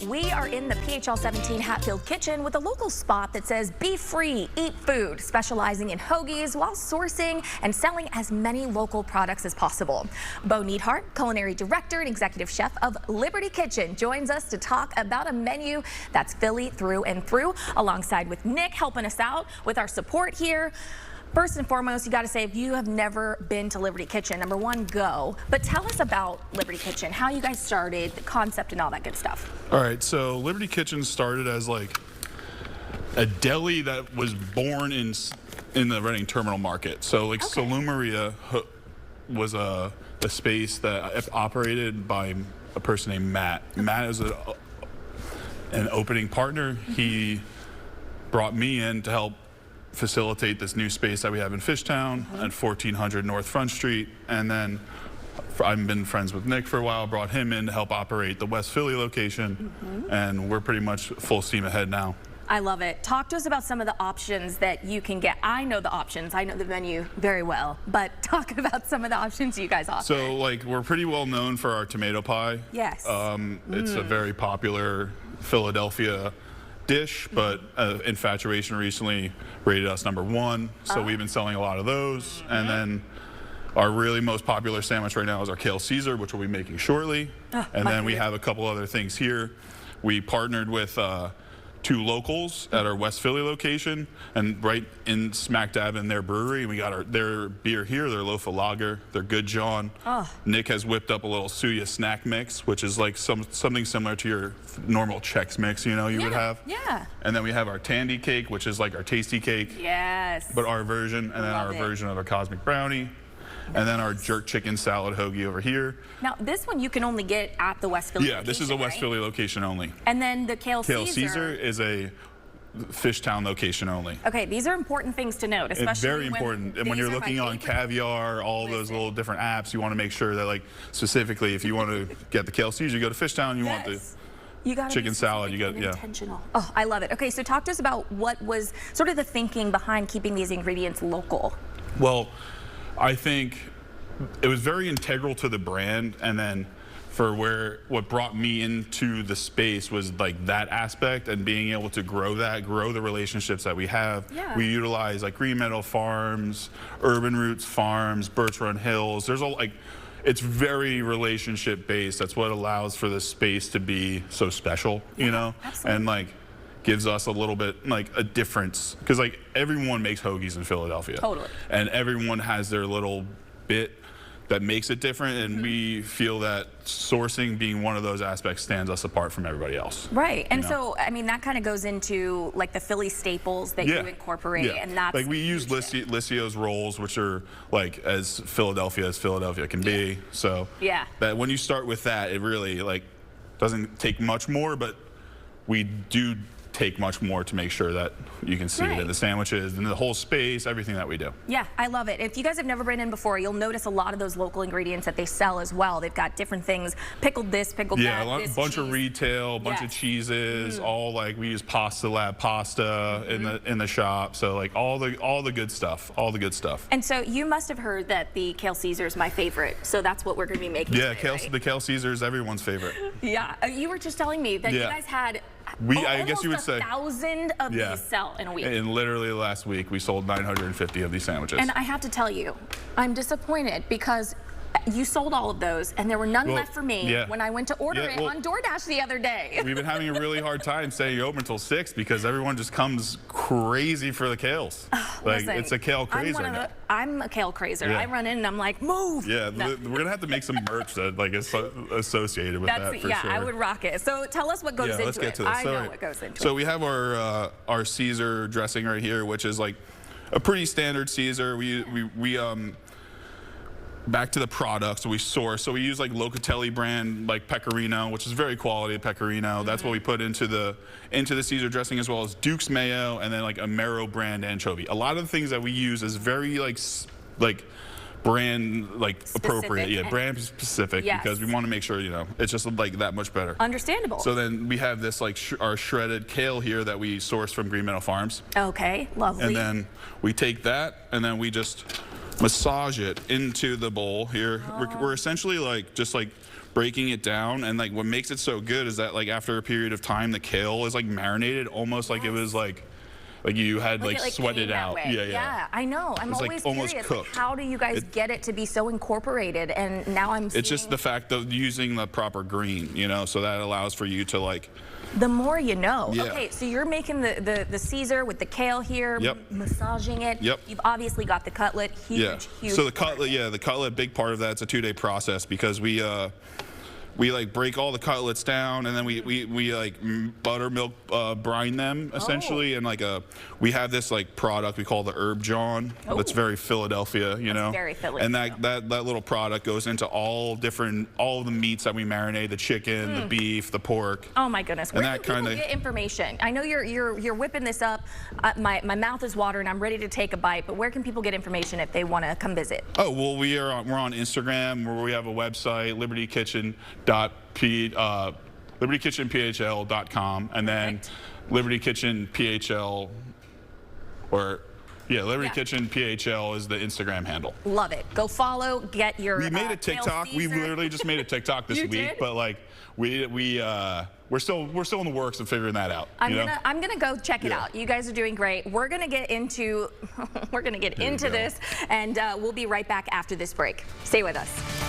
we are in the PHL17 Hatfield kitchen with a local spot that says be free, eat food, specializing in hoagies while sourcing and selling as many local products as possible. Bo Neidhart, culinary director and executive chef of Liberty Kitchen, joins us to talk about a menu that's Philly through and through, alongside with Nick helping us out with our support here. First and foremost, you got to say, if you have never been to Liberty Kitchen, number one, go. But tell us about Liberty Kitchen, how you guys started, the concept and all that good stuff. All right, so Liberty Kitchen started as like a deli that was born in the Reading Terminal Market. So like Saloon Maria was a space that operated by a person named Matt. Matt is an opening partner. He brought me in to help facilitate this new space that we have in Fishtown at 1400 North Front Street. And then I've been friends with Nick for a while, brought him in to help operate the West Philly location. And we're pretty much full steam ahead now. I love it. Talk to us about some of the options that you can get. I know the options. I know the menu very well, but talk about some of the options you guys offer. So like, we're pretty well known for our tomato pie. Yes. It's a very popular Philadelphia dish, but Infatuation recently rated us #1, so we've been selling a lot of those. And then our really most popular sandwich right now is our Kale Caesar, which we'll be making shortly. And then we have a couple other things here. We partnered with 2 locals at our West Philly location, and right in smack dab in their brewery, we got their beer here, their loaf of lager, their Good John. Nick has whipped up a little suya snack mix, which is like something similar to your normal Chex mix, you know, you would have. Yeah. And then we have our Tandy cake, which is like our tasty cake. Yes. But our version, and then our version of a cosmic brownie. And then our jerk chicken salad hoagie over here. Now, this one you can only get at the West Philly location, this is a West Philly location only. And then the Kale Caesar. Kale Caesar is a Fishtown location only. Okay, these are important things to note, especially it's very important. And when you're looking on Caviar, all those little different apps, you want to make sure that, like, specifically, if you want to get the Kale Caesar, you go to Fishtown, you want the chicken salad, you got, intentional. Oh, I love it. Okay, so talk to us about what was sort of the thinking behind keeping these ingredients local. Well, I think it was very integral to the brand, and then what brought me into the space was like that aspect, and being able to grow the relationships that we have. We utilize like Green Meadow Farms, Urban Roots Farms, Birch Run Hills. There's it's very relationship based. That's what allows for this space to be so special, you know? Absolutely. And like gives us a little bit like a difference, because like everyone makes hoagies in Philadelphia. Totally. And everyone has their little bit that makes it different, and we feel that sourcing being one of those aspects stands us apart from everybody else. Right, and so, I mean, that kind of goes into like the Philly staples that you incorporate, and that's like we use Lissio's rolls, which are like as Philadelphia can be. So that when you start with that, it really like doesn't take much more, but we do take much more to make sure that you can see it in the sandwiches and the whole space, everything that we do. Yeah, I love it. If you guys have never been in before, you'll notice a lot of those local ingredients that they sell as well. They've got different things, pickled this, pickled that, a bunch of retail, bunch of cheeses, all like we use Pasta Lab pasta in the shop. So like all the good stuff, And so you must have heard that the Kale Caesar is my favorite. So that's what we're going to be making today, the Kale Caesar is everyone's favorite. You were just telling me that you guys had I guess you would say 1,000 of these sell in a week. And literally last week we sold 950 of these sandwiches. And I have to tell you, I'm disappointed because you sold all of those, and there were none left for me when I went to order it on DoorDash the other day. We've been having a really hard time staying open until 6 because everyone just comes crazy for the kales. Like, it's a kale craze right now. I'm a kale crazer. I run in and I'm like, move. We're gonna have to make some merch that like is associated with that for sure. I would rock it. So tell us what goes into it. Let's get to this. I know what goes into it. So we have our Caesar dressing right here, which is like a pretty standard Caesar. We back to the products we source. So we use like Locatelli brand, like pecorino, which is very quality pecorino. That's what we put into the Caesar dressing, as well as Duke's mayo, and then like a Marrow brand anchovy. A lot of the things that we use is very like brand appropriate, brand specific, because we want to make sure, you know, it's just like that much better. Understandable. So then we have this like our shredded kale here that we source from Green Meadow Farms. Okay, lovely. And then we take that and then we just massage it into the bowl here. We're essentially like just like breaking it down, and like what makes it so good is that like after a period of time, the kale is like marinated almost like it was like you had like sweated out. Yeah, I know. I'm it's always like almost curious. cooked. How do you guys get it to be so incorporated? And now I'm seeing... It's just the fact of using the proper green, you know, so that allows for you to like... The more you know. Yeah. Okay, so you're making the Caesar with the kale here, massaging it. Yep. You've obviously got the cutlet, huge. So the cutlet, the cutlet, big part of that. It's a 2-day process because we like break all the cutlets down, and then we like buttermilk brine them essentially, and like we have this like product we call the Herb John. That's very Philadelphia, you know. Very Philadelphia. And that little product goes into all of the meats that we marinate: the chicken, the beef, the pork. Oh my goodness! Where and can people get information? I know you're whipping this up. My mouth is watering. I'm ready to take a bite. But where can people get information if they want to come visit? Oh well, we're on Instagram, where we have a website, libertykitchenphl.com, and then Liberty Kitchen PHL, Liberty Kitchen PHL is the Instagram handle. Love it. Go follow. Get your. We made a TikTok. We literally just made a TikTok this week, but like we're still in the works of figuring that out. I'm gonna go check it out. You guys are doing great. We're gonna get into this, and we'll be right back after this break. Stay with us.